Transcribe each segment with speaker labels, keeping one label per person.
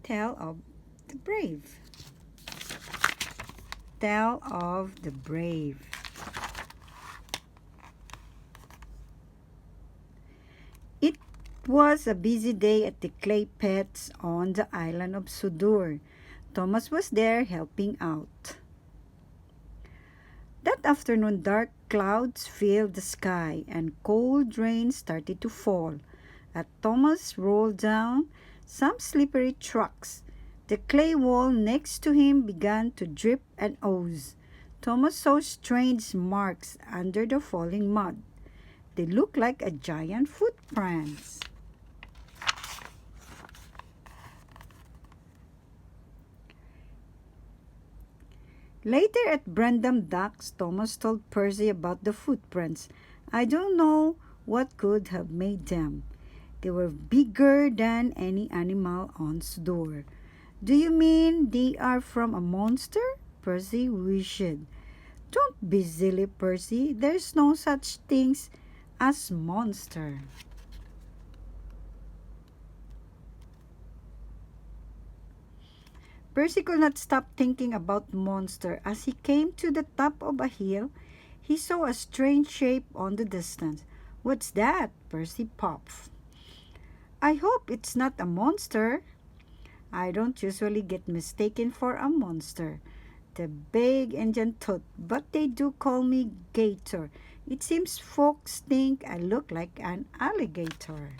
Speaker 1: Tale of the Brave. Tale of the Brave. It was a busy day at the clay pits on the island of Sudur. Thomas was there helping out. That afternoon, dark clouds filled the sky and cold rain started to fall. As Thomas rolled down some slippery tracks, the clay wall next to him began to drip and ooze. Thomas saw strange marks under the falling mud. They looked like a giant footprints. Later at Brendam Docks, Thomas told Percy about the footprints. I don't know what could have made them. They were bigger than any animal on Sodor. Do you mean they are from a monster? Percy wished. Don't be silly, Percy. There's no such things as monster. Percy could not stop thinking about monster. As he came to the top of a hill, he saw a strange shape on the distance. What's that? Percy puffed. I hope it's not a monster. I don't usually get mistaken for a monster. The big Indian thought, but they do call me Gator. It seems folks think I look like an alligator.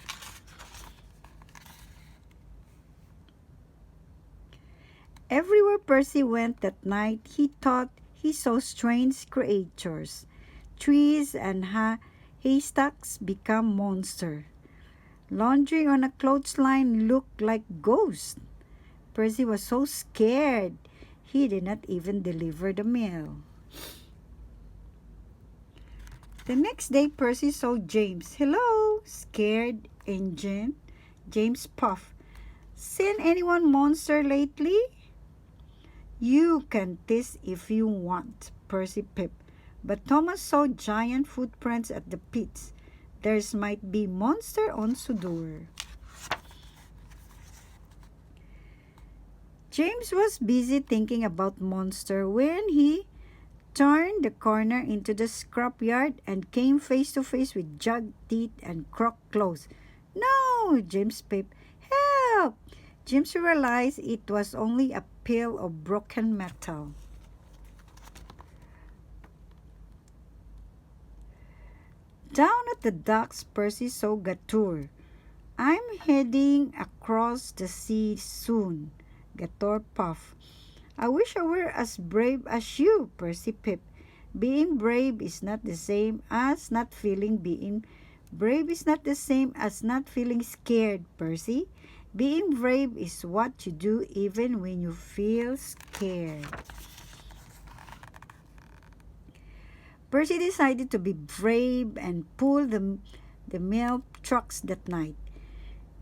Speaker 1: Everywhere Percy went that night, he thought he saw strange creatures. Trees and haystacks become monsters. Laundry on a clothesline looked like ghosts. Percy was so scared, he did not even deliver the mail. The next day, Percy saw James. Hello, scared Injun. James puffed. Seen anyone monster lately? You can tease if you want, Percy pipped. But Thomas saw giant footprints at the pits. There's might be monster on Sodor. James was busy thinking about monster when he turned the corner into the scrapyard and came face to face with jagged teeth and crooked claws. No, James pipped. Help! James realized it was only a pile of broken metal. Down at the docks, Percy saw Gatur. I'm heading across the sea soon, Gator puffed. I wish I were as brave as you, Percy pipped. Being brave is not the same as not feeling being brave is not the same as not feeling scared, Percy. Being brave is what you do even when you feel scared. Percy decided to be brave and pull the mail trucks that night.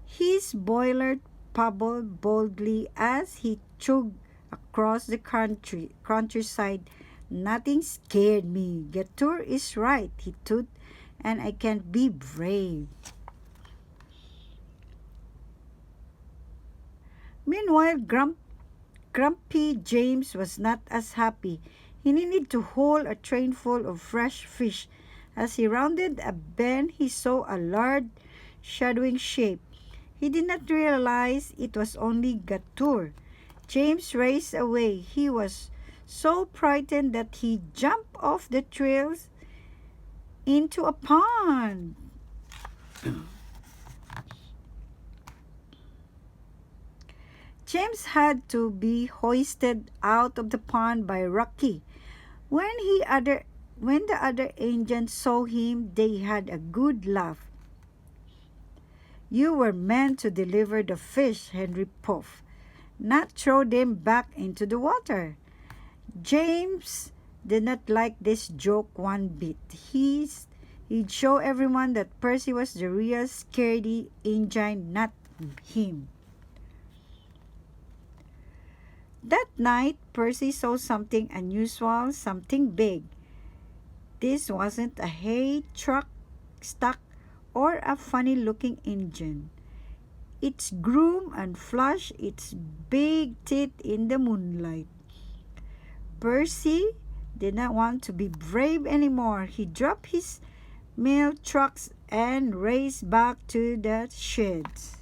Speaker 1: His boiler bubbled boldly as he chugged across the countryside. Nothing scared me. Gatur is right, he thought, and I can be brave. Meanwhile, Grumpy James was not as happy. He needed to haul a train full of fresh fish. As he rounded a bend, he saw a large, shadowing shape. He did not realize it was only Gatur. James raced away. He was so frightened that he jumped off the trails into a pond. James had to be hoisted out of the pond by Rocky. When the other agents saw him, they had a good laugh. You were meant to deliver the fish, Henry puffed, not throw them back into the water. James did not like this joke one bit. He'd show everyone that Percy was the real scaredy engine, not him. That night, Percy saw something unusual, something big. This wasn't a hay truck stuck or a funny-looking engine. its groom and flashed its big teeth in the moonlight. Percy did not want to be brave anymore. He dropped his mail trucks and raced back to the sheds.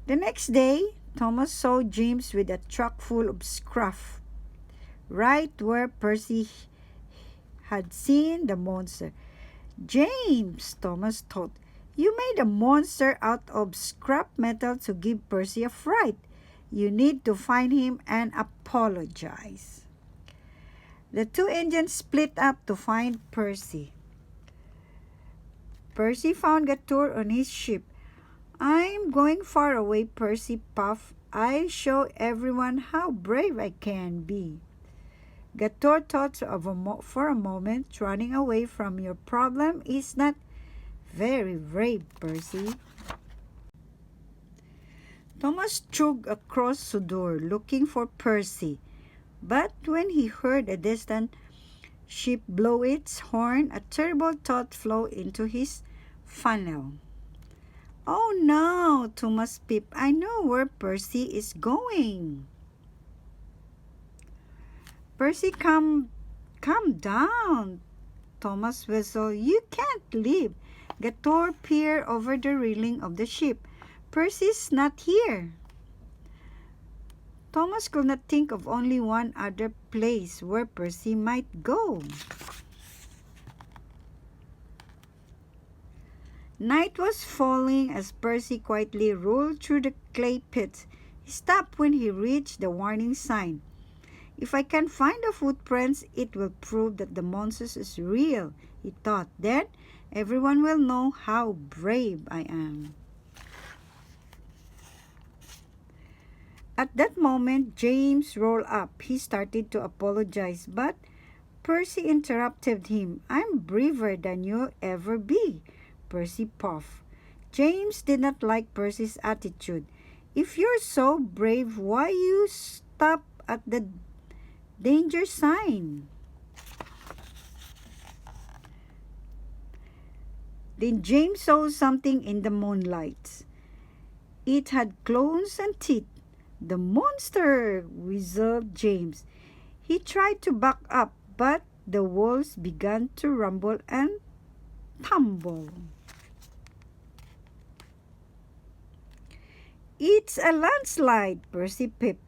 Speaker 1: The next day, Thomas saw James with a truck full of scruff, right where Percy had seen the monster. James, Thomas thought, you made a monster out of scrap metal to give Percy a fright. You need to find him and apologize. The two engines split up to find Percy. Percy found Gatur on his ship. I'm going far away, Percy puffed. I'll show everyone how brave I can be. Gator thought for a moment. Running away from your problem is not very brave, Percy. Thomas trudged across Sodor looking for Percy. But when he heard a distant ship blow its horn, a terrible thought flew into his funnel. Oh no, Thomas peeped. I know where Percy is going. Percy, calm down, Thomas whistled. You can't leave. Gator peered over the railing of the ship. Percy's not here. Thomas could not think of only one other place where Percy might go. Night was falling as Percy quietly rolled through the clay pits. He stopped when he reached the warning sign. If I can find the footprints, it will prove that the monster is real, he thought. Then everyone will know how brave I am. At that moment, James rolled up. He started to apologize, but Percy interrupted him. I'm braver than you'll ever be, Percy puffed. James did not like Percy's attitude. If you're so brave, why you stop at the danger sign? Then James saw something in the moonlight. It had claws and teeth. The monster, whistled James. He tried to back up, but the walls began to rumble and tumble. It's a landslide, Percy piped.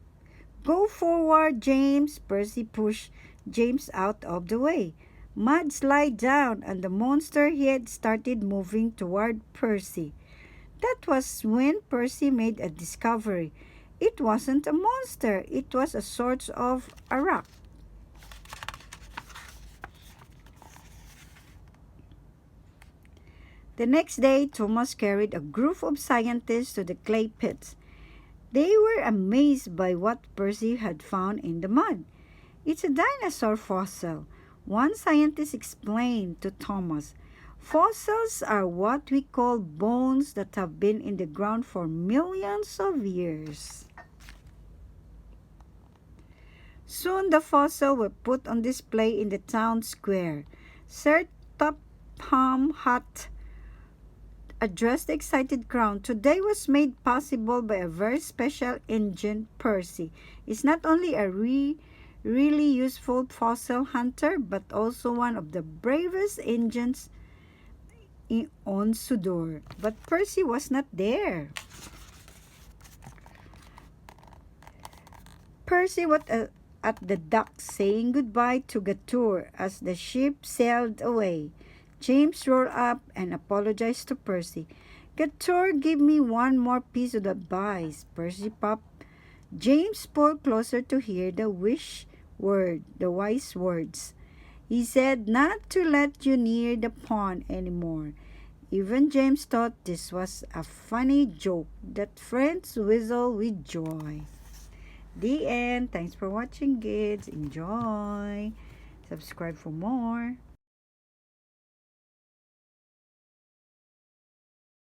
Speaker 1: Go forward, James. Percy pushed James out of the way. Mud slid down, and the monster head started moving toward Percy. That was when Percy made a discovery. It wasn't a monster. It was a sort of a rock. The next day, Thomas carried a group of scientists to the clay pits. They were amazed by what Percy had found in the mud. It's a dinosaur fossil. One scientist explained to Thomas, fossils are what we call bones that have been in the ground for millions of years. Soon the fossils were put on display in the town square. Sir Topham Hatt addressed the excited crowd. Today was made possible by a very special engine, Percy. It's not only a really useful fossil hunter, but also one of the bravest engines on Sodor. But Percy was not there. Percy was at the dock saying goodbye to Gatur as the ship sailed away. James rolled up and apologized to Percy. Gatur, give me one more piece of advice, Percy popped. James pulled closer to hear the wise words. He said not to let you near the pond anymore. Even James thought this was a funny joke that friends whistle with joy. The end. Thanks for watching, kids. Enjoy. Subscribe for more.